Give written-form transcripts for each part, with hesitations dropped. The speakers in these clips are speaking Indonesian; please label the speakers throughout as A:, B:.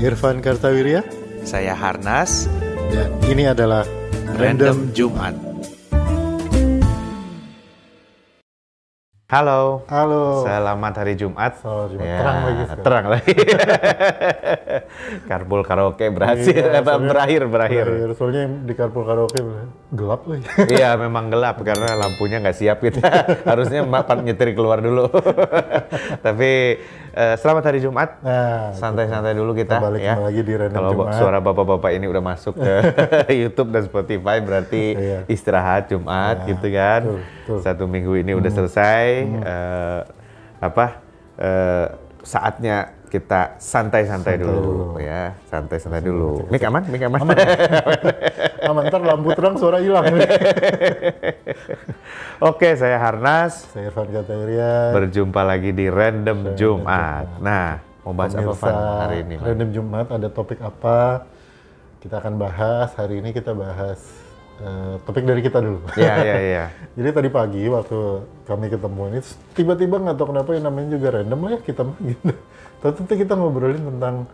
A: Irfan Kartawirya.
B: Saya Harnas.
A: Dan ini adalah
B: Random Jumat. Halo.
A: Halo.
B: Selamat hari Jumat.
A: Selamat Jumat.
B: Ya,
A: Terang lagi sekarang.
B: Terang lagi. Carpool karaoke berhasil.
A: Iya,
B: berakhir.
A: Soalnya di carpool karaoke gelap lagi.
B: Iya, memang gelap karena lampunya nggak siap kita. Harusnya makan nyetir keluar dulu. Tapi selamat hari Jumat.
A: Nah,
B: santai-santai dulu kita
A: balik
B: ya.
A: lagi di Random
B: Kalau
A: Jumat.
B: suara bapak-bapak ini udah masuk ke YouTube dan Spotify berarti istirahat Jumat gitu kan.
A: Betul.
B: 1 minggu ini udah selesai. Saatnya kita santai-santai dulu ya. Santai-santai dulu. Mik aman?
A: Aman, ntar lampu terang suara hilang.
B: Oke, saya Harnas.
A: Saya Irfan Kartawirya.
B: Berjumpa lagi di Random Jumat. Nah, mau bahas apa Van hari ini?
A: Random Jumat ada topik apa? Kita akan bahas. Hari ini kita bahas topik dari kita dulu.
B: Iya.
A: Jadi tadi pagi waktu kami ketemu ini tiba-tiba nggak tahu kenapa yang namanya juga random lah ya kita mah gitu. Tapi kita ngobrolin tentang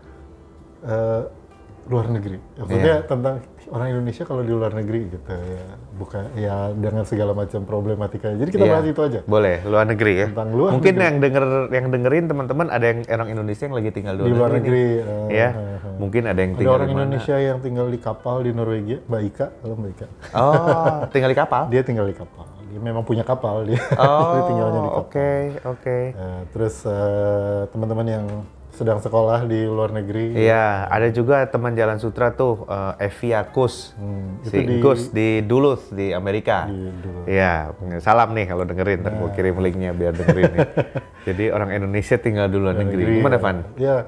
A: luar negeri. Maksudnya tentang orang Indonesia kalau di luar negeri gitu ya. Bukan ya dengan segala macam problematika. Jadi kita bahas itu aja.
B: Boleh, luar negeri ya.
A: Tentang luar
B: Mungkin
A: negeri.
B: yang dengerin teman-teman ada yang orang Indonesia yang lagi tinggal
A: Di luar negeri.
B: Ya. Mungkin ada yang
A: Ada
B: tinggal
A: orang
B: di mana.
A: Indonesia yang tinggal di kapal di Norwegia, Mbak Ika. Halo Mbak Ika.
B: Oh, tinggal di kapal?
A: Dia tinggal di kapal. Dia memang punya kapal dia.
B: Oh,
A: Dia tinggalnya di kapal.
B: Oke.
A: Terus teman-teman yang sedang sekolah di luar negeri.
B: Iya, ada juga teman Jalan Sutra tuh, Evia Kus. Kus di Duluth di Amerika. Iya, salam nih kalau dengerin, ntar gue kirim linknya biar dengerin nih. Jadi orang Indonesia tinggal di luar negeri. Gimana Van?
A: Iya.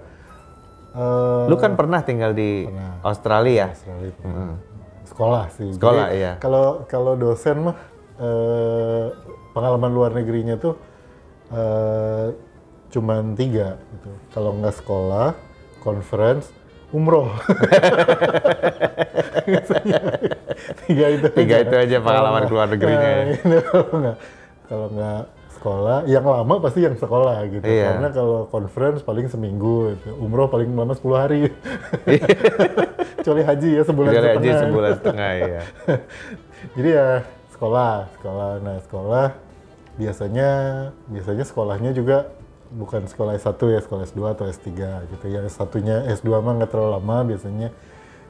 B: Lu kan pernah tinggal di Australia?
A: Sekolah sih.
B: Sekolah,
A: jadi,
B: iya.
A: Kalau dosen mah pengalaman luar negerinya tuh cuman 3 gitu. Kalau nggak sekolah, conference, umroh. Tiga itu
B: aja pengalaman keluar negerinya.
A: Kalau nggak sekolah, yang lama pasti yang sekolah gitu.
B: Iya.
A: Karena kalau conference paling seminggu, gitu. Umroh paling lama 10 hari. Kecuali haji ya sebulan setengah.
B: Haji sebulan setengah ya.
A: Jadi ya sekolah. Nah sekolah biasanya sekolahnya juga bukan sekolah S1 ya, sekolah S2 atau S3 gitu. Yang S1-nya S2 mah nggak terlalu lama biasanya.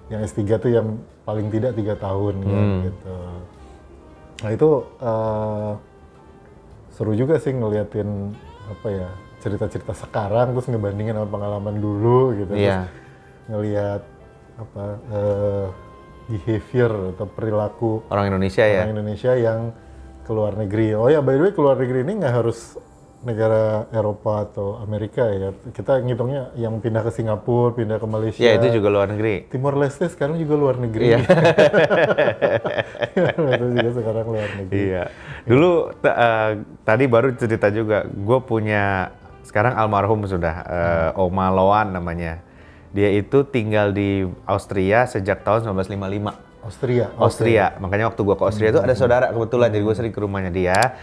A: Yang S3 tuh yang paling tidak 3 tahun gitu. Nah itu seru juga sih ngeliatin cerita-cerita sekarang terus ngebandingin sama pengalaman dulu gitu.
B: Iya.
A: Terus ngelihat behavior atau perilaku
B: orang Indonesia
A: yang ke luar negeri. Oh ya, by the way, ke luar negeri ini nggak harus negara Eropa atau Amerika ya. Kita ngitungnya yang pindah ke Singapura, pindah ke Malaysia.
B: Ya, itu juga luar negeri.
A: Timor Leste sekarang juga luar negeri.
B: Iya.
A: Itu juga sekarang luar negeri.
B: Iya. Dulu tadi baru cerita juga, gue punya, sekarang almarhum sudah, Oma Loan namanya. Dia itu tinggal di Austria sejak tahun 1955. Austria. Makanya waktu gue ke Austria itu ada saudara kebetulan, jadi gue sering ke rumahnya dia.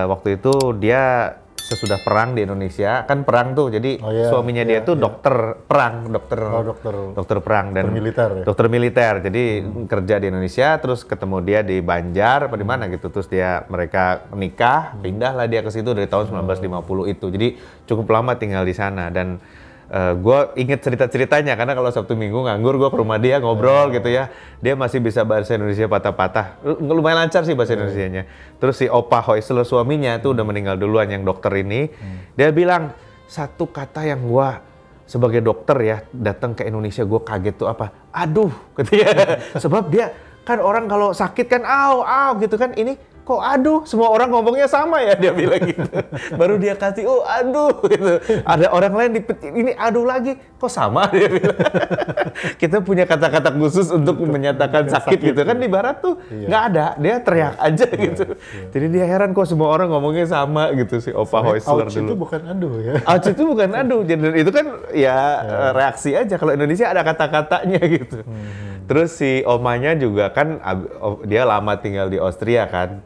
B: Waktu itu dia sesudah perang di Indonesia, kan perang tuh, jadi suaminya dia tuh dokter perang, dokter perang dan dokter militer, jadi kerja di Indonesia, terus ketemu dia di Banjar apa di mana gitu, terus mereka menikah, pindahlah dia ke situ dari tahun 1950 itu, jadi cukup lama tinggal di sana. Dan gue inget cerita-ceritanya karena kalau Sabtu Minggu nganggur gue ke rumah dia ngobrol gitu ya, dia masih bisa bahasa Indonesia patah-patah, lumayan lancar sih bahasa Indonesianya. Terus si Opa Hoisler suaminya tuh udah meninggal duluan yang dokter ini, dia bilang satu kata yang gue sebagai dokter ya datang ke Indonesia gue kaget tuh apa, aduh katanya. Sebab dia kan orang kalau sakit kan au gitu kan, ini kok aduh, semua orang ngomongnya sama ya, dia bilang gitu. Baru dia kasih, oh aduh gitu. Ada orang lain ini aduh lagi, kok sama dia bilang. Kita punya kata-kata khusus untuk menyatakan sakit gitu kan, di barat tuh nggak ada, dia teriak aja gitu. Jadi dia heran kok semua orang ngomongnya sama gitu, si Opa Hoisler dulu.
A: Ouch itu bukan aduh ya.
B: Ouch itu bukan aduh, jadi itu kan ya reaksi aja. Kalau Indonesia ada kata-katanya gitu. Terus si omanya juga kan dia lama tinggal di Austria kan.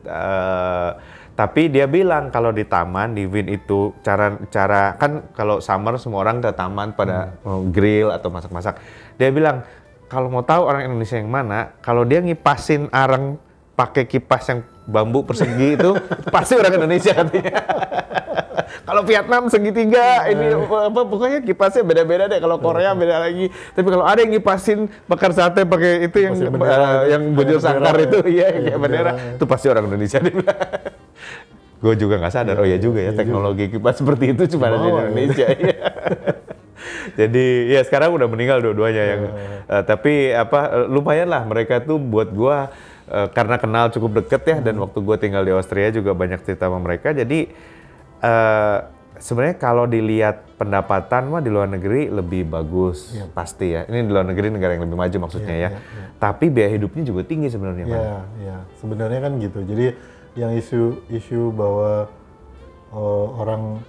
B: Tapi dia bilang kalau di taman, di Wien itu cara kan kalau summer semua orang ke taman pada grill atau masak-masak. Dia bilang kalau mau tahu orang Indonesia yang mana, kalau dia ngipasin arang pakai kipas yang bambu persegi itu pasti orang Indonesia katanya. Kalau Vietnam segitiga, ini apa pokoknya kipasnya beda-beda deh. Kalau Korea beda lagi. Tapi kalau ada yang ngipasin bakar sate pakai itu yang bujur sangkar itu, iya kayak bendera, itu pasti orang Indonesia deh. Gue juga nggak sadar, oh ya juga ya teknologi kipas seperti itu cuma ada di Indonesia. Jadi ya sekarang udah meninggal dua-duanya yang. Tapi lumayan lah mereka tuh buat gue karena kenal cukup deket ya dan waktu gue tinggal di Austria juga banyak cerita sama mereka. Jadi sebenarnya kalau dilihat pendapatan mah di luar negeri lebih bagus pasti ya. Ini di luar negeri negara yang lebih maju maksudnya ya. Tapi biaya hidupnya juga tinggi sebenarnya.
A: Iya. Sebenarnya kan gitu. Jadi yang isu bahwa orang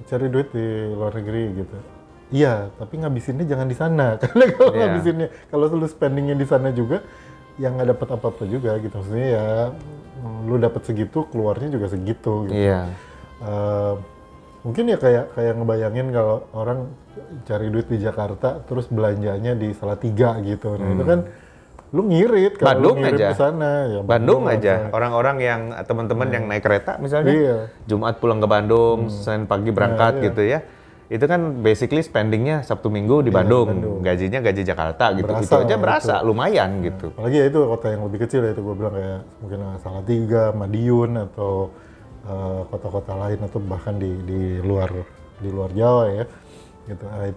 A: cari duit di luar negeri gitu. Iya, tapi ngabisinnya jangan di sana. Karena kalau ngabisinnya, kalau lu spendingnya di sana juga, yang nggak dapat apa-apa juga gitu. Maksudnya ya, lu dapat segitu, keluarnya juga segitu. Gitu.
B: Iya.
A: Mungkin ya kayak ngebayangin kalau orang cari duit di Jakarta, terus belanjanya di Salatiga gitu. Nah itu kan, lu ngirit kalau lu ngirit ke sana. Ya,
B: Bandung aja. Orang-orang yang teman-teman yang naik kereta misalnya, Jumat pulang ke Bandung, Senin pagi berangkat gitu ya. Itu kan basically spendingnya Sabtu Minggu di Bandung. Gajinya gaji Jakarta gitu. Itu aja berasa lumayan gitu.
A: Apalagi ya itu kota yang lebih kecil ya itu gue bilang kayak mungkin Salatiga, Madiun atau kota-kota lain atau bahkan di luar Jawa ya. Gitu. Nah,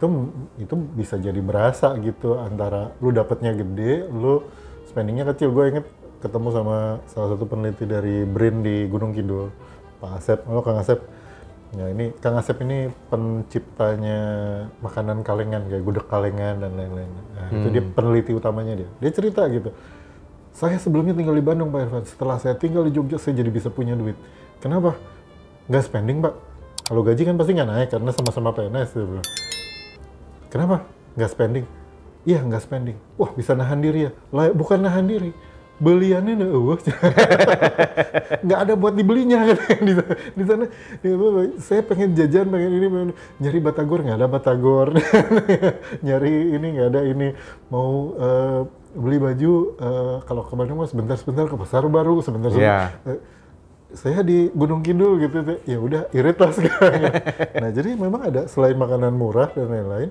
A: itu bisa jadi berasa gitu antara lu dapatnya gede, lu spendingnya kecil. Gue inget ketemu sama salah satu peneliti dari BRIN di Gunung Kidul, Pak Asep. Halo Kang Asep. Ya ini Kang Asep ini penciptanya makanan kalengan kayak gudeg kalengan dan lain-lain. Nah, itu dia peneliti utamanya dia. Dia cerita gitu. Saya sebelumnya tinggal di Bandung Pak Irfan. Setelah saya tinggal di Jogja saya jadi bisa punya duit. Kenapa? Nggak spending Pak. Kalau gaji kan pasti nggak naik karena sama-sama PNS. Dia bilang. Kenapa? Nggak spending. Iya nggak spending. Wah bisa nahan diri ya. Lah bukan nahan diri. Beliannya nggak ada buat dibelinya kan di sana. Saya pengen jajan, pengen nyari batagor nggak ada batagor, nyari ini nggak ada ini, mau beli baju kalau ke Bandung mas sebentar ke pasar baru sebentar. Saya di Gunung Kidul gitu, ya udah irit lah sekarang. Nah jadi memang ada selain makanan murah dan lain-lain,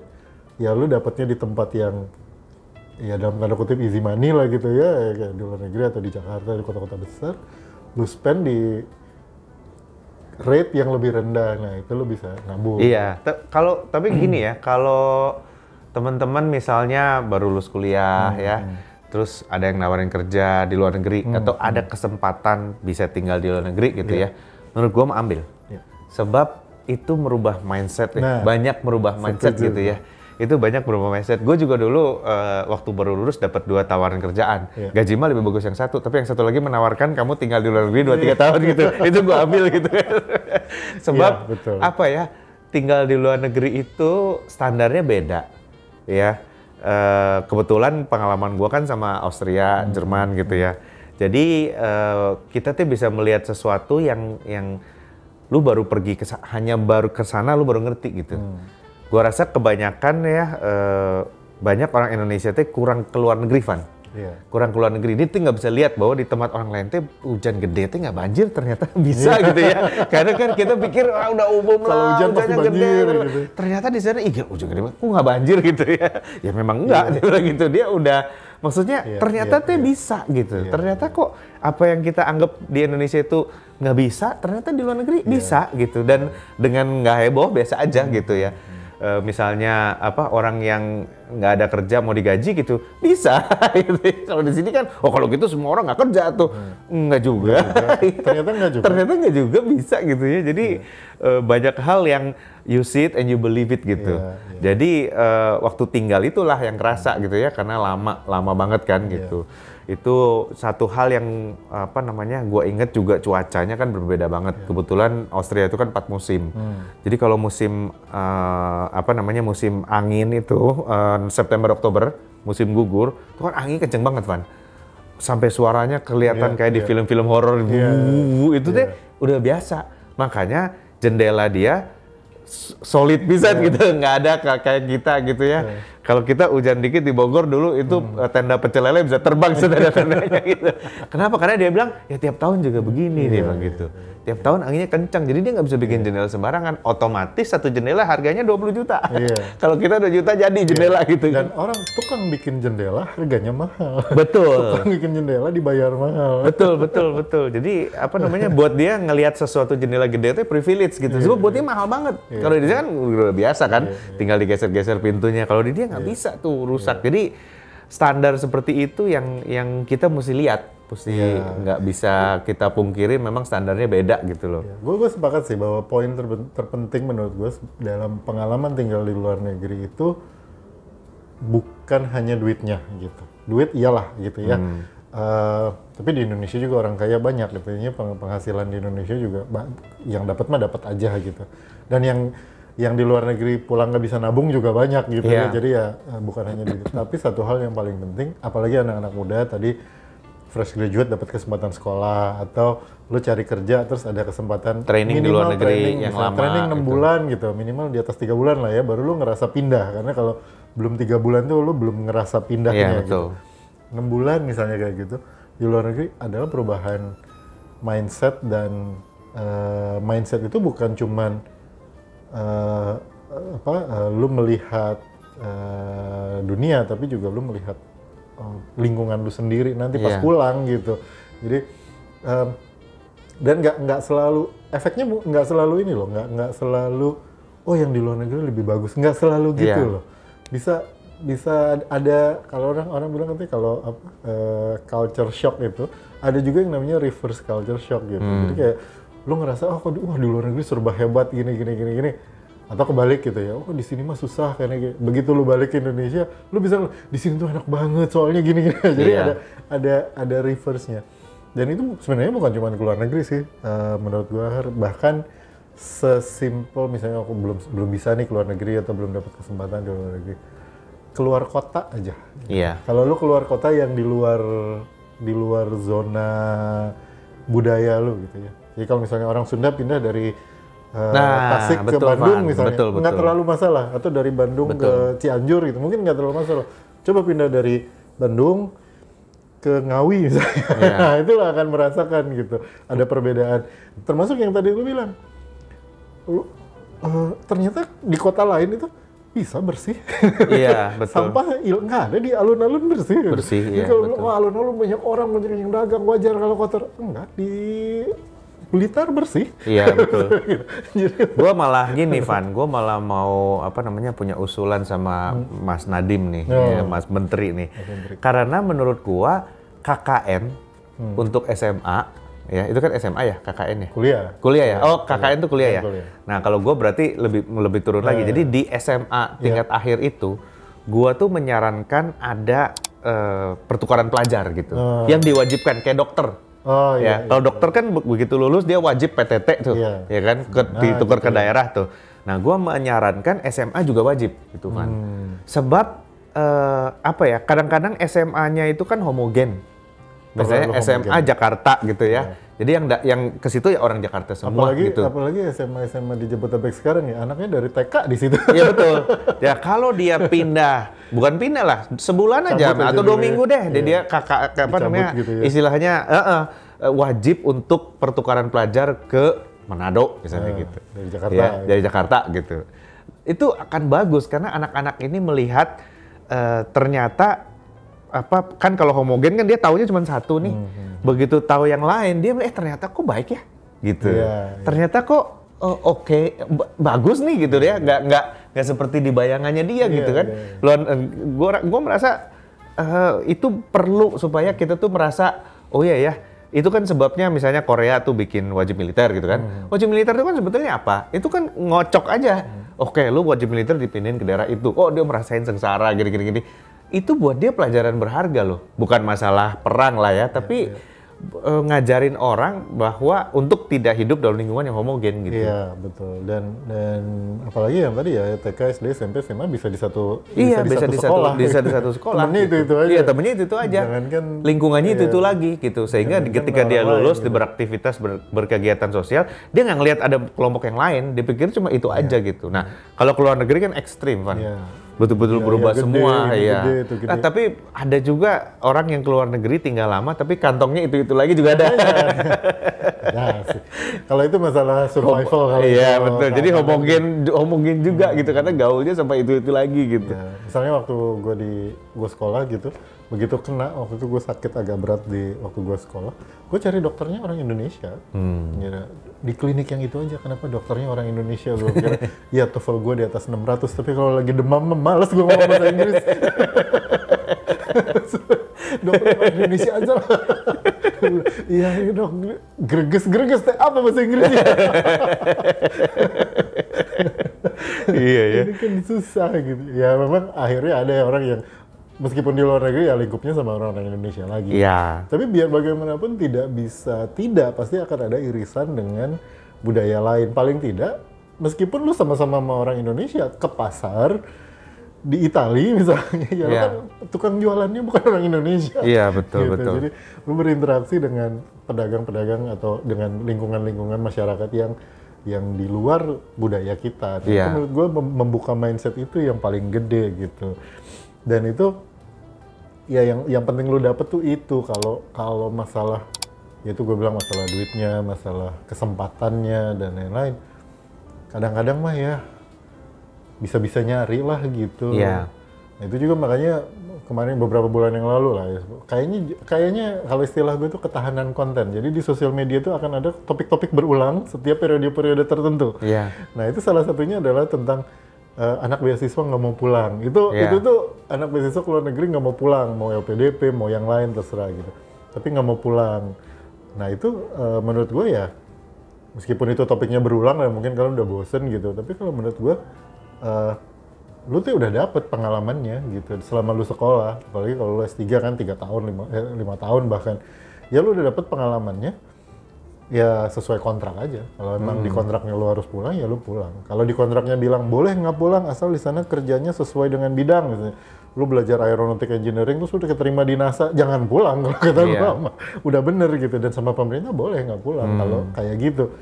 A: ya lu dapatnya di tempat yang ya dalam tanda kutip easy money lah gitu ya, kayak di luar negeri atau di Jakarta, di kota-kota besar, lu spend di rate yang lebih rendah, nah itu lu bisa nabung.
B: Iya, tapi gini ya, kalau teman-teman misalnya baru lulus kuliah ya, terus ada yang nawarin kerja di luar negeri atau ada kesempatan bisa tinggal di luar negeri gitu ya, menurut gua mau ambil, sebab itu merubah mindset ya, banyak merubah mindset gitu ya. Itu banyak berubah mindset. Gue juga dulu waktu baru lulus dapat 2 tawaran kerjaan. Gaji mah lebih bagus yang satu, tapi yang satu lagi menawarkan kamu tinggal di luar negeri 2-3 tahun gitu. Itu gue ambil gitu. Sebab apa ya? Tinggal di luar negeri itu standarnya beda. Ya. Kebetulan pengalaman gue kan sama Austria, Jerman gitu ya. Jadi kita tuh bisa melihat sesuatu yang lu baru pergi hanya baru ke sana lu baru ngerti gitu. Gua rasa kebanyakan ya banyak orang Indonesia teh kurang keluar negeri, Van. Kurang keluar negeri. Dia tuh nggak bisa lihat bahwa di tempat orang lain teh hujan gede teh nggak banjir, ternyata bisa gitu ya. Karena kan kita pikir udah umum lah hujannya gede. Gitu. Ternyata di sana hujan gede, kok nggak banjir gitu ya. Ya memang enggak gitu. Dia udah maksudnya ternyata teh bisa gitu. Ternyata kok apa yang kita anggap di Indonesia itu nggak bisa, ternyata di luar negeri bisa gitu. Dan dengan nggak heboh biasa aja gitu ya. Misalnya orang yang nggak ada kerja mau digaji gitu bisa gitu. Kalau di sini kan kalau gitu semua orang nggak kerja tuh nggak juga. Ternyata nggak juga bisa gitu ya. Jadi banyak hal yang you see it and you believe it gitu. Jadi waktu tinggal itulah yang kerasa gitu ya, karena lama banget kan gitu. Itu satu hal yang gue inget juga cuacanya kan berbeda banget. Kebetulan Austria itu kan 4 musim. Jadi kalau musim musim angin itu September Oktober, musim gugur, itu kan angin kenceng banget, Van. Sampai suaranya kelihatan kayak di film-film horor itu teh udah biasa. Makanya jendela dia solid pisan gitu, nggak ada kayak kita gitu ya. Kalau kita hujan dikit di Bogor dulu itu tenda pecel lele bisa terbang tenda-tendanya gitu. Kenapa? Karena dia bilang ya tiap tahun juga begini dia bilang gitu. Tiap tahun anginnya kencang, jadi dia nggak bisa bikin jendela sembarangan. Otomatis satu jendela harganya 20 juta. Kalau kita 2 juta jadi jendela gitu.
A: Dan orang tukang bikin jendela harganya mahal.
B: Betul.
A: Tukang bikin jendela dibayar mahal.
B: Betul. Jadi apa namanya buat dia ngelihat sesuatu jendela gede itu privilege gitu. Sebab buat dia mahal banget. Kalau di dia kan udah biasa kan, tinggal digeser-geser pintunya. Kalau di dia nggak bisa tuh rusak. Jadi standar seperti itu yang kita mesti lihat. Mesti nggak bisa kita pungkiri memang standarnya beda gitu loh.
A: Gue sepakat sih bahwa poin terpenting menurut gue dalam pengalaman tinggal di luar negeri itu bukan hanya duitnya gitu. Duit iyalah gitu ya. Tapi di Indonesia juga orang kaya banyak gitu. Penghasilan di Indonesia juga yang dapat mah dapat aja gitu. Dan yang di luar negeri pulang nggak bisa nabung juga banyak gitu ya. Jadi ya bukan hanya duit. Tapi satu hal yang paling penting, apalagi anak-anak muda tadi fresh graduate dapat kesempatan sekolah atau lu cari kerja terus ada kesempatan
B: training di luar negeri yang lama,
A: training 6 bulan gitu, minimal di atas 3 bulan lah ya, baru lu ngerasa pindah. Karena kalau belum 3 bulan tuh lu belum ngerasa pindahnya gitu. 6 bulan misalnya kayak gitu di luar negeri adalah perubahan mindset. Dan mindset itu bukan cuman lu melihat dunia, tapi juga lu melihat lingkungan lu sendiri nanti pas pulang gitu. Jadi dan nggak selalu efeknya, nggak selalu ini loh, nggak selalu yang di luar negeri lebih bagus, nggak selalu gitu loh. Bisa ada, kalau orang bilang nanti kalau culture shock itu ada juga yang namanya reverse culture shock gitu. Jadi kayak lu ngerasa di luar negeri serba hebat gini. Atau kebalik gitu ya, di sini mah susah karena begitu lu balik ke Indonesia, lu bisa di sini tuh enak banget soalnya gini. Jadi ada reverse-nya. Dan itu sebenarnya bukan cuma ke luar negeri sih, menurut gua. Bahkan sesimpel misalnya aku belum bisa nih ke luar negeri atau belum dapat kesempatan di luar negeri, keluar kota aja. Kalau lu keluar kota yang di luar zona budaya lu gitu ya. Jadi kalau misalnya orang Sunda pindah dari Tasik ke Bandung misalnya, nggak terlalu masalah. Atau dari Bandung ke Cianjur gitu, mungkin nggak terlalu masalah. Coba pindah dari Bandung ke Ngawi misalnya, nah itu lah akan merasakan gitu. Ada perbedaan. Termasuk yang tadi lu bilang, ternyata di kota lain itu bisa bersih.
B: Betul.
A: Sampah nggak ada di alun-alun bersih. Jadi kalau alun-alun banyak orang yang dagang, wajar kalau kotor. Enggak, di Blitar bersih.
B: Betul. Gue malah gini, Van. Gue malah mau punya usulan sama Mas Nadiem nih, Mas Menteri nih. Karena menurut gue KKN untuk SMA, ya itu kan SMA ya KKN ya. Kuliah ya. Oh KKN itu kuliah ya. Nah kalau gue berarti lebih turun lagi. Jadi di SMA tingkat akhir itu, gue tuh menyarankan ada pertukaran pelajar gitu, yang diwajibkan kayak dokter. Kalau dokter kan begitu lulus dia wajib PTT tuh, ya kan, ditukar ke daerah tuh. Nah, gue menyarankan SMA juga wajib, gitu kan. Sebab kadang-kadang SMA-nya itu kan homogen. Misalnya SMA Jakarta gitu ya. Jadi yang ke situ ya orang Jakarta semua gitu.
A: Apalagi SMA di Jabodetabek sekarang ya, anaknya dari TK di situ.
B: Iya betul. Ya kalau dia bukan pindah lah, sebulan aja atau 2 minggu deh, dia gitu ya. Istilahnya wajib untuk pertukaran pelajar ke Manado misalnya gitu.
A: Dari Jakarta.
B: Dari Jakarta gitu. Itu akan bagus karena anak-anak ini melihat ternyata kan kalau homogen kan dia taunya cuma satu nih. Begitu tahu yang lain dia ternyata kok baik ya gitu. Ternyata kok bagus nih gitu ya. Nggak seperti di bayangannya dia gitu kan. Gue merasa itu perlu supaya kita tuh merasa itu kan sebabnya misalnya Korea tuh bikin wajib militer gitu kan. Wajib militer itu kan sebetulnya apa? Itu kan ngocok aja. Lu wajib militer dipindahin ke daerah itu. Dia merasain sengsara gini. Itu buat dia pelajaran berharga loh. Bukan masalah perang lah ya, tapi ngajarin orang bahwa untuk tidak hidup dalam lingkungan yang homogen gitu.
A: Iya, betul. Dan apalagi yang tadi ya TK, SD, SMP, SMA bisa di satu
B: Iya,
A: bisa di satu sekolah.
B: bisa di satu sekolah.
A: Temennya
B: gitu.
A: itu aja.
B: Iya, temennya itu aja.
A: Jangankan
B: lingkungannya itu lagi gitu. Sehingga ketika dia lulus, dia beraktivitas, berkegiatan sosial, dia nggak ngelihat ada kelompok yang lain, dia pikir cuma itu aja gitu. Nah, kalau ke luar negeri kan ekstrim, Van. Betul-betul berubah
A: gede,
B: semua ya.
A: Gede.
B: Nah, tapi ada juga orang yang keluar negeri tinggal lama tapi kantongnya itu lagi juga ada.
A: Nah, kalau itu masalah survival kalau
B: iya betul. Jadi homogen juga gitu karena gaulnya sampai itu lagi gitu.
A: Ya, misalnya waktu gue sekolah gitu, begitu kena waktu itu gue sakit agak berat waktu gue sekolah, gue cari dokternya orang Indonesia. Ya, di klinik yang itu aja, kenapa dokternya orang Indonesia? Gue kira, ya TOEFL gue di atas 600, tapi kalau lagi demam males gue ngomong bahasa Inggris. Dokter orang Indonesia aja lah. Iya dok, greges apa bahasa Inggrisnya?
B: Iya ya.
A: Ini kan susah gitu. Ya memang akhirnya ada orang yang meskipun di luar negeri ya lingkupnya sama orang-orang Indonesia lagi.
B: Iya.
A: Tapi biar bagaimanapun tidak pasti akan ada irisan dengan budaya lain. Paling tidak, meskipun lu sama-sama sama orang Indonesia ke pasar di Italia misalnya, ya kan tukang jualannya bukan orang Indonesia.
B: Iya betul
A: gitu.
B: betul.
A: Jadi lu berinteraksi dengan pedagang-pedagang atau dengan lingkungan-lingkungan masyarakat yang di luar budaya kita. Nah, itu menurut gue membuka mindset itu yang paling gede gitu. Dan itu ya yang penting lu dapet tuh itu kalau masalah yaitu gue bilang masalah duitnya, masalah kesempatannya dan lain-lain. Kadang-kadang mah ya bisa-bisa nyari lah gitu.
B: Iya.
A: Nah, itu juga makanya kemarin beberapa bulan yang lalu lah ya. Kayaknya kalau istilah gue tuh ketahanan konten. Jadi di sosial media itu akan ada topik-topik berulang setiap periode-periode tertentu.
B: Iya.
A: Nah, itu salah satunya adalah tentang anak beasiswa nggak mau pulang. Itu tuh anak beasiswa ke luar negeri nggak mau pulang, mau LPDP, mau yang lain terserah gitu. Tapi nggak mau pulang. Nah itu menurut gue ya, meskipun itu topiknya berulang ya mungkin kalian udah bosen gitu. Tapi kalau menurut gue, lu tuh udah dapet pengalamannya gitu selama lu sekolah. Apalagi kalau lu S3 kan 3 tahun, 5 tahun bahkan. Ya lu udah dapet pengalamannya. Ya sesuai kontrak aja. Kalau emang di kontraknya lu harus pulang, ya lu pulang. Kalau di kontraknya bilang boleh nggak pulang asal di sana kerjanya sesuai dengan bidang, misalnya lu belajar aeronautic engineering terus udah keterima di NASA, jangan pulang kalau kata gua mah. Udah bener gitu dan sama pemerintah boleh nggak pulang kalau kayak gitu.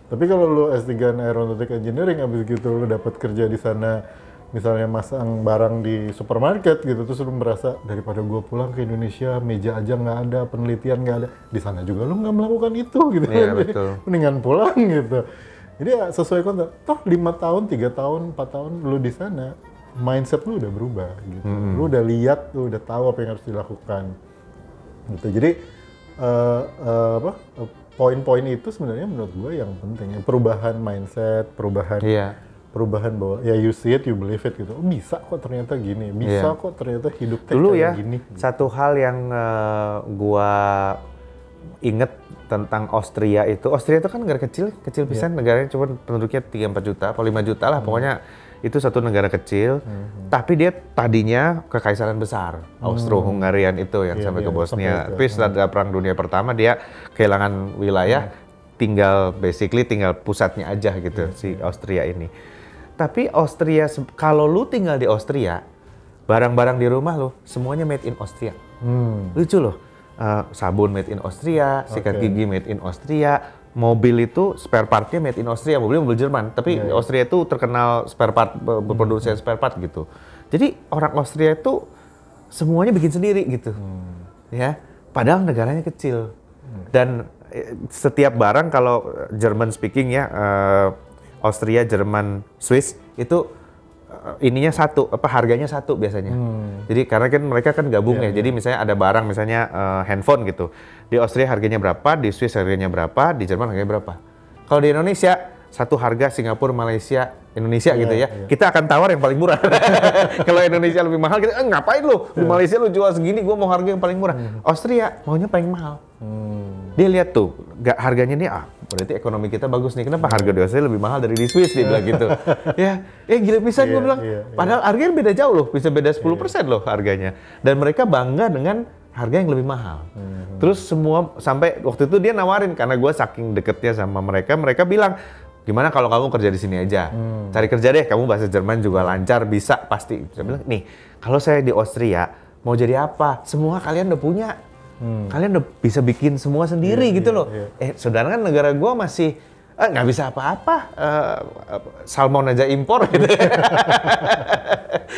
A: Tapi kalau lu S3 aeronautic engineering abis gitu lu dapat kerja di sana, misalnya masang barang di supermarket gitu, terus lu merasa daripada gue pulang ke Indonesia meja aja nggak ada, penelitian nggak ada, di sana juga lu nggak melakukan itu gitu.
B: Iya, betul.
A: Mendingan pulang gitu. Jadi ya sesuai kontrak. Toh 5 tahun, 3 tahun, 4 tahun lu di sana, mindset lu udah berubah gitu. Lu udah lihat, lu udah tahu apa yang harus dilakukan. Gitu. Jadi poin-poin itu sebenarnya menurut gue yang penting. Perubahan mindset, perubahan bahwa ya you see it, you believe it gitu. Oh, bisa kok ternyata gini, bisa kok ternyata hidup
B: dulu
A: kayak
B: ya,
A: gini.
B: satu hal yang gua inget tentang Austria itu kan negara kecil pisan, negaranya cuma penduduknya 3-4 juta, atau 5 juta lah, pokoknya itu satu negara kecil, tapi dia tadinya kekaisaran besar, Austro-Hungarian itu yang sampai ke Bosnia. Tapi setelah Perang Dunia Pertama dia kehilangan wilayah, tinggal pusatnya aja gitu si Austria ini. Tapi Austria, kalau lu tinggal di Austria, barang-barang di rumah lu semuanya made in Austria. Lucu loh, sabun made in Austria, sikat gigi made in Austria, mobil itu spare partnya made in Austria, mobil Jerman. Tapi Austria itu terkenal spare part, berproduksi spare part gitu. Jadi orang Austria itu semuanya bikin sendiri gitu, ya. Padahal negaranya kecil. Dan setiap barang kalau German speaking ya. Austria, Jerman, Swiss itu ininya satu, harganya satu biasanya. Jadi karena kan mereka kan gabung ya. Jadi misalnya ada barang misalnya handphone gitu. Di Austria harganya berapa, di Swiss harganya berapa, di Jerman harganya berapa. Kalau di Indonesia satu harga Singapura, Malaysia, Indonesia gitu ya. Kita akan tawar yang paling murah. Kalau Indonesia lebih mahal, kita ngapain lu? Di Malaysia lu jual segini, gua mau harga yang paling murah. Austria maunya paling mahal. Dia lihat tuh, harganya nih berarti ekonomi kita bagus nih. Kenapa harga di Austria lebih mahal dari di Swiss, dia bilang gitu. Gila pisan gue bilang. Padahal harganya beda jauh loh, bisa beda 10% loh harganya. Dan mereka bangga dengan harga yang lebih mahal. Terus semua sampai waktu itu dia nawarin karena gue saking deketnya sama mereka, mereka bilang gimana kalau kamu kerja di sini aja, cari kerja deh, kamu bahasa Jerman juga lancar, bisa pasti. Saya bilang nih, kalau saya di Austria mau jadi apa? Semua kalian udah punya, kalian udah bisa bikin semua sendiri gitu loh. Saudara kan negara gue masih nggak bisa apa-apa, salmon aja impor gitu.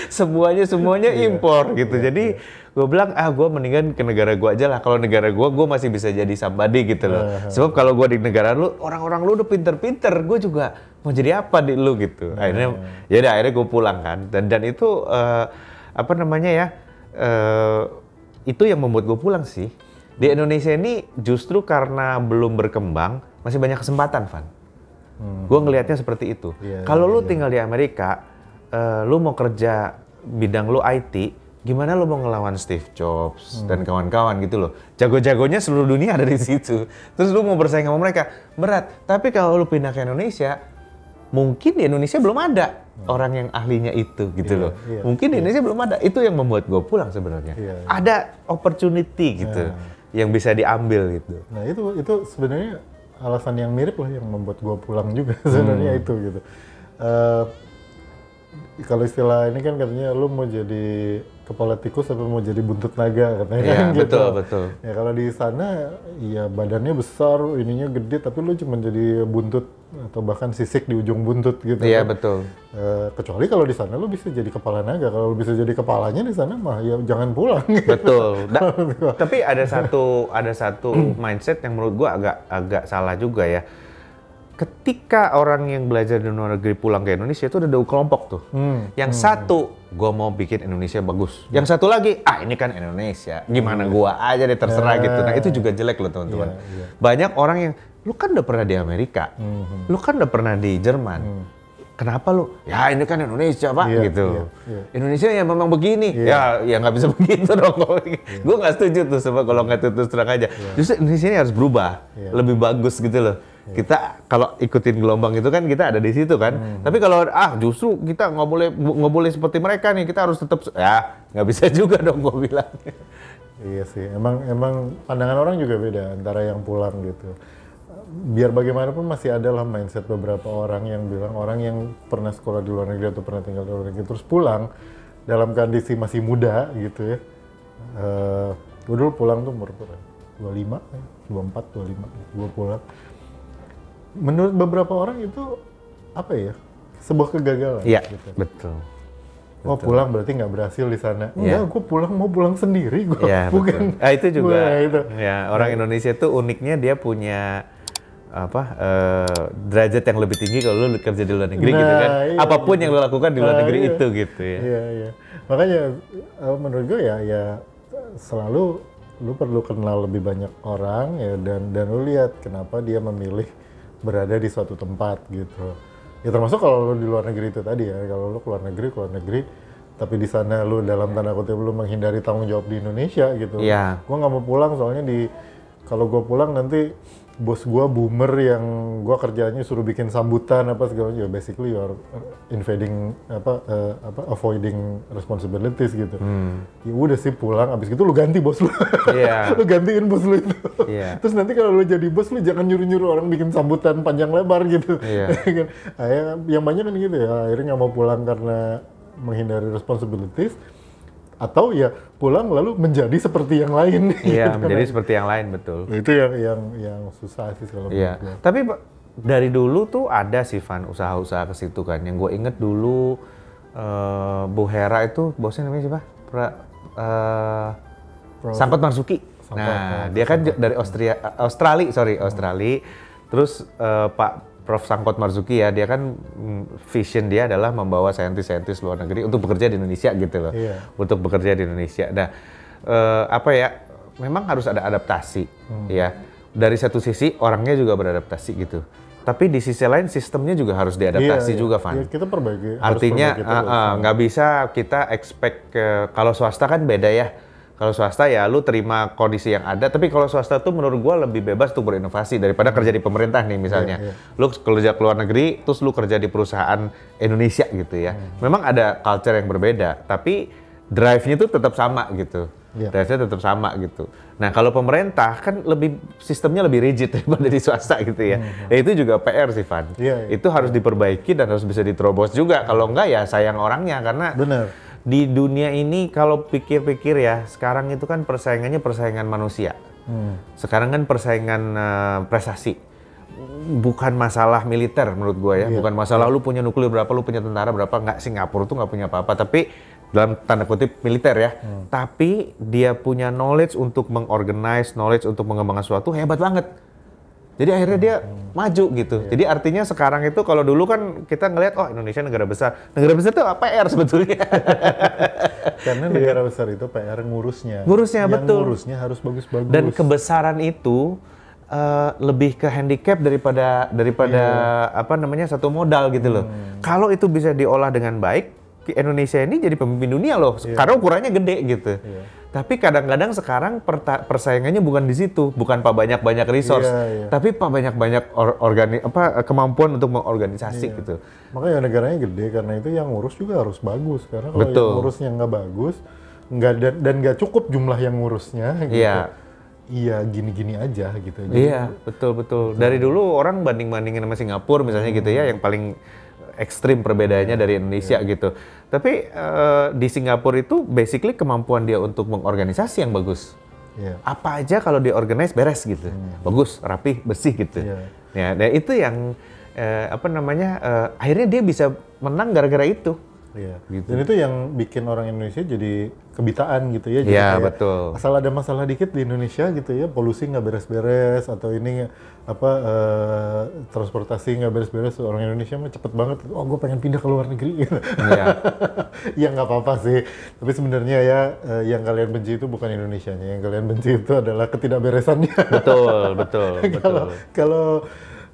B: semuanya impor gitu. Jadi gue bilang gue mendingan ke negara gue aja lah. Kalau negara gue masih bisa jadi somebody gitu loh. Sebab kalau gue di negara lu, orang-orang lu udah pinter-pinter, gue juga mau jadi apa di lu gitu. Akhirnya gue pulang kan. Dan itu itu yang membuat gue pulang sih. Di Indonesia ini justru karena belum berkembang, masih banyak kesempatan, Van. Gue ngelihatnya seperti itu. Kalau lu tinggal di Amerika, lu mau kerja bidang lu IT, gimana lu mau ngelawan Steve Jobs dan kawan-kawan gitu loh. Jago-jagonya seluruh dunia ada di situ. Terus lu mau bersaing sama mereka, berat. Tapi kalau lu pindah ke Indonesia, mungkin di Indonesia belum ada orang yang ahlinya itu gitu loh. Mungkin di Indonesia belum ada. Itu yang membuat gue pulang sebenarnya. Ada opportunity gitu yang bisa diambil gitu.
A: Nah itu sebenarnya alasan yang mirip lah yang membuat gue pulang juga sebenarnya itu gitu. Kalau istilah ini kan katanya lu mau jadi kepala tikus atau mau jadi buntut naga katanya kan gitu.
B: Betul.
A: Ya kalau di sana ya badannya besar, ininya gede tapi lu cuma jadi buntut atau bahkan sisik di ujung buntut gitu.
B: Iya,
A: kan.
B: betul.
A: Kecuali kalau di sana lu bisa jadi kepala naga. Kalau lu bisa jadi kepalanya di sana mah ya jangan pulang.
B: Betul. Tapi ada satu mindset yang menurut gua agak salah juga ya. Ketika orang yang belajar di luar negeri pulang ke Indonesia itu ada dua kelompok tuh. Yang satu, gue mau bikin Indonesia bagus. Yang satu lagi, ini kan Indonesia. Gimana gua aja deh terserah gitu. Nah itu juga jelek loh teman-teman. Banyak orang yang, lu kan udah pernah di Amerika, lu kan udah pernah di Jerman. Kenapa lu? Ya ini kan Indonesia pak gitu. Indonesia ya memang begini. Ya nggak bisa begitu dong. Gue nggak setuju tuh sama kalau nggak terus terang aja. Justru Indonesia ini harus berubah, lebih bagus gitu loh. Kita kalau ikutin gelombang itu kan kita ada di situ kan. Tapi kalau justru kita nggak boleh seperti mereka nih, kita harus tetap nggak bisa juga dong gue bilang.
A: Iya sih, emang pandangan orang juga beda antara yang pulang gitu. Biar bagaimanapun masih ada lah mindset beberapa orang yang bilang orang yang pernah sekolah di luar negeri atau pernah tinggal di luar negeri terus pulang dalam kondisi masih muda gitu ya. Gue dulu pulang tuh umur 25, 24, 25, gue pulang. Menurut beberapa orang itu apa ya, sebuah kegagalan.
B: Iya,
A: gitu.
B: betul.
A: Oh pulang berarti nggak berhasil di sana. Enggak, gue mau pulang sendiri. Gue bukan.
B: Itu juga.
A: Itu.
B: Ya, orang Indonesia tuh uniknya dia punya derajat yang lebih tinggi kalau lu kerja di luar negeri gitu kan. Apapun yang lu lakukan di luar negeri itu gitu ya.
A: Iya. Makanya menurut gue ya selalu lu perlu kenal lebih banyak orang ya dan lu lihat kenapa dia memilih berada di suatu tempat gitu. Ya termasuk kalau lu di luar negeri itu tadi ya, kalau lu keluar negeri, tapi di sana lu dalam tanda kutip lu menghindari tanggung jawab di Indonesia gitu.
B: Iya.
A: Gua nggak mau pulang soalnya kalau gua pulang nanti bos gua boomer yang gua kerjanya suruh bikin sambutan apa segala macam. Ya basically you are invading avoiding responsibilities gitu. Ya udah sih pulang, abis itu lu ganti bos lu.
B: Iya.
A: Lu gantiin bos lu itu.
B: Iya.
A: Terus nanti kalau lu jadi bos lu jangan nyuruh-nyuruh orang bikin sambutan panjang lebar gitu.
B: Iya.
A: Yang banyak kan gitu ya, akhirnya nggak mau pulang karena menghindari responsibilities. Atau ya pulang lalu menjadi seperti yang lain.
B: Iya,
A: gitu
B: menjadi
A: kan.
B: seperti yang lain, betul.
A: Itu yang susah sih kalau
B: Iya.
A: menurut gue.
B: Tapi dari dulu tuh ada sih Van usaha-usaha ke situ kan. Yang gue inget dulu Bu Hera itu bosnya namanya siapa? Sangkot Marzuki. Dia kan dari Australia. Terus Pak Prof. Sangkot Marzuki ya, dia kan vision dia adalah membawa saintis-saintis luar negeri untuk bekerja di Indonesia gitu loh. Untuk bekerja di Indonesia. Nah, memang harus ada adaptasi ya. Dari satu sisi orangnya juga beradaptasi gitu. Tapi di sisi lain sistemnya juga harus diadaptasi juga, Van.
A: Iya, kita perbaiki.
B: Artinya nggak bisa kita expect kalau swasta kan beda ya. Kalau swasta ya lu terima kondisi yang ada, tapi kalau swasta tuh menurut gua lebih bebas tuh berinovasi daripada kerja di pemerintah nih misalnya. Lu kerja ke luar negeri, terus lu kerja di perusahaan Indonesia gitu ya. Memang ada culture yang berbeda, tapi drive-nya tuh tetap sama gitu.
A: Iya.
B: drive-nya tetap sama gitu. Nah kalau pemerintah kan sistemnya lebih rigid daripada di swasta gitu ya. Ya itu juga PR sih Van.
A: Iya, iya.
B: Itu harus diperbaiki dan harus bisa diterobos juga. Kalau enggak ya sayang orangnya karena
A: Benar.
B: di dunia ini kalau pikir-pikir ya sekarang itu kan persaingannya persaingan manusia. Sekarang kan persaingan prestasi. Bukan masalah militer menurut gue ya,
A: Iya.
B: bukan masalah lu punya nuklir berapa, lu punya tentara berapa, nggak. Singapura tuh nggak punya apa-apa, tapi dalam tanda kutip militer ya, tapi dia punya knowledge untuk mengorganize, knowledge untuk mengembangkan sesuatu hebat banget. Jadi akhirnya dia maju gitu. Jadi artinya sekarang itu kalau dulu kan kita ngelihat oh Indonesia negara besar itu PR sebetulnya.
A: Karena negara besar itu PR ngurusnya.
B: Ngurusnya,
A: Yang
B: betul.
A: ngurusnya harus bagus-bagus.
B: Dan kebesaran itu lebih ke handicap daripada apa namanya satu modal gitu loh. Kalau itu bisa diolah dengan baik, Indonesia ini jadi pemimpin dunia loh. Karena ukurannya gede gitu. Tapi kadang-kadang sekarang persaingannya bukan di situ, bukan pak banyak resource, tapi pak banyak kemampuan untuk mengorganisasi gitu.
A: Makanya negaranya gede karena itu yang ngurus juga harus bagus. Karena kalau
B: Betul.
A: yang ngurusnya nggak bagus, dan nggak cukup jumlah yang ngurusnya gitu. Iya gini-gini aja gitu. Jadi,
B: Iya, betul. Dari dulu orang banding-bandingin sama Singapura misalnya gitu ya, yang paling ekstrim perbedaannya dari Indonesia gitu. Tapi di Singapura itu basically kemampuan dia untuk mengorganisasi yang bagus. Apa aja kalau diorganize beres gitu. Bagus, rapi, bersih gitu. Ya, dan itu yang akhirnya dia bisa menang gara-gara itu.
A: Gitu. Dan itu yang bikin orang Indonesia jadi kebitaan gitu ya. Jadi
B: Iya,
A: kayak
B: betul.
A: asal ada masalah dikit di Indonesia gitu ya, polusi nggak beres-beres atau ini transportasi nggak beres-beres, orang Indonesia mah cepet banget. Oh, gue pengen pindah ke luar negeri. Gitu.
B: Iya.
A: Ya nggak apa-apa sih. Tapi sebenarnya ya yang kalian benci itu bukan Indonesianya, yang kalian benci itu adalah ketidakberesannya.
B: Betul.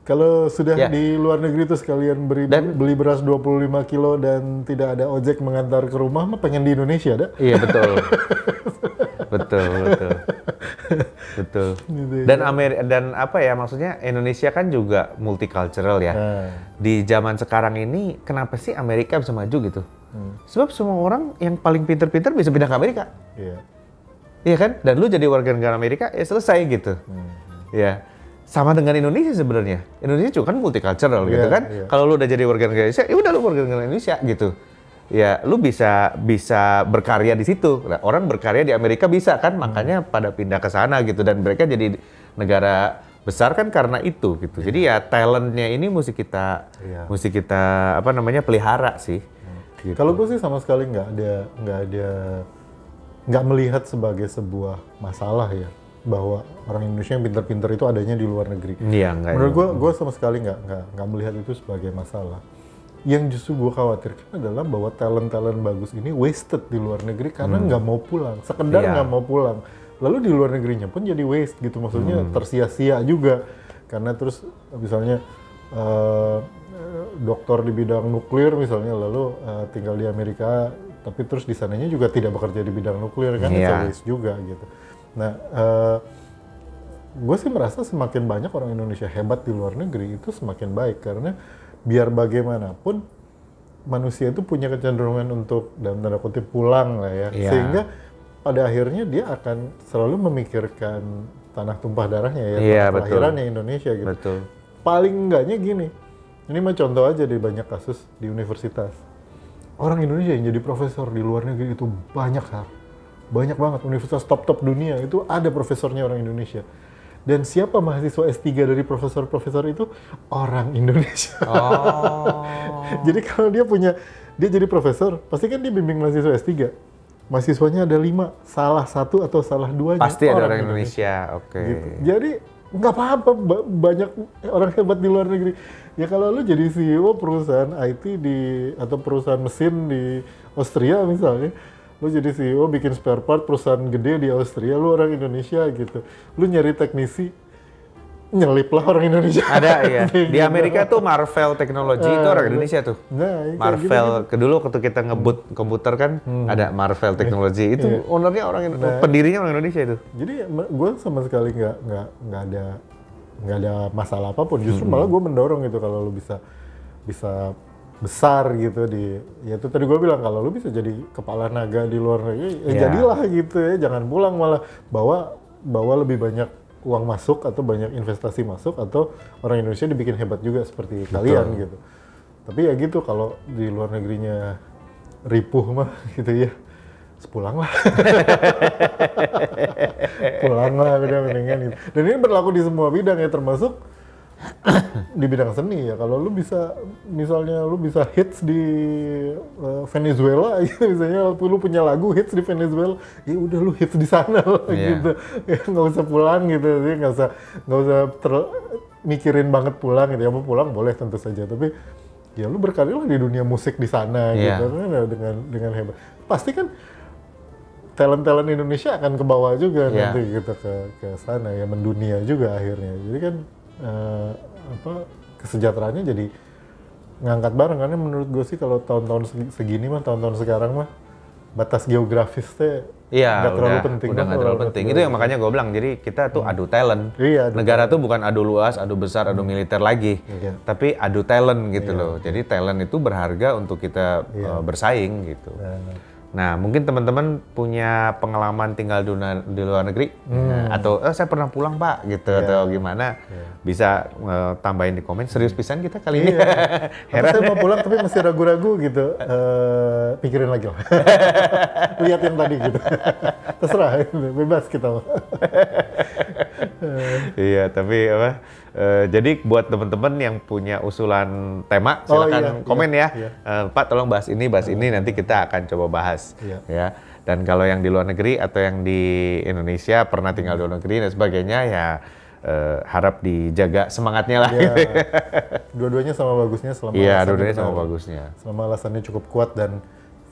A: Kalau sudah di luar negeri terus kalian beli beras 25 kilo dan tidak ada ojek mengantar ke rumah, mah pengen di Indonesia ada?
B: Iya, betul. Betul. Dan apa ya, maksudnya Indonesia kan juga multicultural ya. Di zaman sekarang ini kenapa sih Amerika bisa maju gitu? Sebab semua orang yang paling pintar-pintar bisa pindah ke Amerika. Iya kan? Dan lu jadi warga negara Amerika ya selesai gitu. Ya. Sama dengan Indonesia sebenarnya. Indonesia juga kan multicultural gitu kan. Kalau lu udah jadi warga negara Indonesia, ya udah lu warga negara Indonesia gitu. Ya, lu bisa berkarya di situ. Nah, orang berkarya di Amerika bisa kan, makanya pada pindah ke sana gitu, dan mereka jadi negara besar kan karena itu gitu. Jadi ya talentnya ini mesti kita pelihara sih. Gitu.
A: Kalau gue sih sama sekali nggak melihat sebagai sebuah masalah ya, bahwa orang Indonesia yang pintar-pintar itu adanya di luar negeri.
B: Iya, enggak.
A: Menurut gue sama sekali nggak melihat itu sebagai masalah. Yang justru gue khawatirkan adalah bahwa talent bagus ini wasted di luar negeri karena nggak mau pulang, sekedar nggak mau pulang. Lalu di luar negerinya pun jadi waste gitu, maksudnya tersia-sia juga. Karena terus misalnya dokter di bidang nuklir misalnya, lalu tinggal di Amerika, tapi terus di sananya juga tidak bekerja di bidang nuklir kan, itu waste juga gitu. Nah, gue sih merasa semakin banyak orang Indonesia hebat di luar negeri itu semakin baik, karena biar bagaimanapun manusia itu punya kecenderungan untuk dalam tanda kutip pulang lah ya, sehingga pada akhirnya dia akan selalu memikirkan tanah tumpah darahnya ya, tanah kelahirannya Indonesia gitu.
B: Betul.
A: Paling enggaknya gini, ini mah contoh aja di banyak kasus di universitas. Orang Indonesia yang jadi profesor di luar negeri itu banyak banget, universitas top dunia itu ada profesornya orang Indonesia. Dan siapa mahasiswa S3 dari profesor-profesor itu? Orang Indonesia. Jadi kalau dia jadi profesor, pasti kan dia bimbing mahasiswa S3. Mahasiswanya ada 5, salah 1 atau salah 2
B: pasti ada orang Indonesia. Oke.
A: Gitu. Jadi nggak apa-apa, banyak orang hebat di luar negeri. Ya kalau lu jadi CEO perusahaan IT atau perusahaan mesin di Austria misalnya, lu jadi CEO bikin spare part perusahaan gede di Austria, lu orang Indonesia gitu. Lu nyari teknisi, nyeliplah orang Indonesia.
B: Ada ya. Di Amerika tuh Marvell Technology itu orang Indonesia tuh.
A: Nah,
B: Marvell, dulu waktu kita ngebut komputer kan ada Marvell Technology. Itu ownernya pendirinya orang Indonesia itu.
A: Jadi gue sama sekali nggak ada masalah apapun. Justru malah gue mendorong gitu kalau lu bisa besar gitu ya itu tadi gue bilang kalau lu bisa jadi kepala naga di luar negeri ya
B: Iya.
A: jadilah gitu ya, jangan pulang malah bawa lebih banyak uang masuk atau banyak investasi masuk atau orang Indonesia dibikin hebat juga seperti kalian gitu. Tapi ya gitu kalau di luar negerinya ripuh mah gitu ya, pulanglah. Pulanglah udah mendingan gitu. Dan ini berlaku di semua bidang ya, termasuk di bidang seni ya. Kalau lu bisa, misalnya lu bisa hits di Venezuela gitu, misalnya lu punya lagu hits di Venezuela, ya udah lu hits di sana lah, gitu. Ya, nggak usah pulang gitu, ya, nggak usah mikirin banget pulang gitu. Ya mau pulang boleh tentu saja, tapi ya lu berkarya lah di dunia musik di sana gitu kan, dengan hebat. Pasti kan talent Indonesia akan ke bawah juga nanti gitu ke sana ya, mendunia juga akhirnya. Jadi kan kesejahteraannya jadi ngangkat bareng, karena menurut gue sih kalau tahun-tahun segini mah, tahun-tahun sekarang mah batas geografis teh nggak terlalu penting.
B: Udah nggak terlalu penting. Itu yang makanya gue bilang, jadi kita tuh adu talent.
A: Iya,
B: negara tuh bukan adu luas, adu besar, adu militer lagi, tapi adu talent gitu loh. Jadi talent itu berharga untuk kita bersaing gitu. Nah, mungkin teman-teman punya pengalaman tinggal di luar negeri, atau saya pernah pulang Pak, gitu, atau gimana, bisa tambahin di komen. Serius pisan kita kali ini.
A: Heran. Saya mau pulang tapi masih ragu-ragu gitu, pikirin lagi lah. Lihat yang tadi gitu. Terserah, bebas kita.
B: Iya, tapi apa? Jadi buat teman-teman yang punya usulan tema, silakan komen ya. Pak, tolong bahas ini, nanti kita akan coba bahas. Ya. Dan kalau yang di luar negeri atau yang di Indonesia pernah tinggal di luar negeri dan sebagainya, ya harap dijaga semangatnya lah.
A: Ya, dua-duanya sama bagusnya selama
B: dua-duanya sama bagusnya.
A: Selama alasannya cukup kuat dan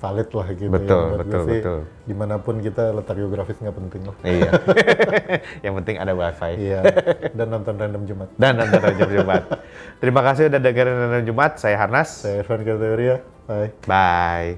A: valid lah gitu.
B: Betul.
A: Dimanapun kita letak geografis nggak penting lah.
B: Iya. Yang penting ada wifi.
A: Iya. Dan nonton Random Jumat.
B: Terima kasih udah dengerin Random Jumat. Saya Harnas.
A: Saya Irfan Kartawirya. Bye.
B: Bye.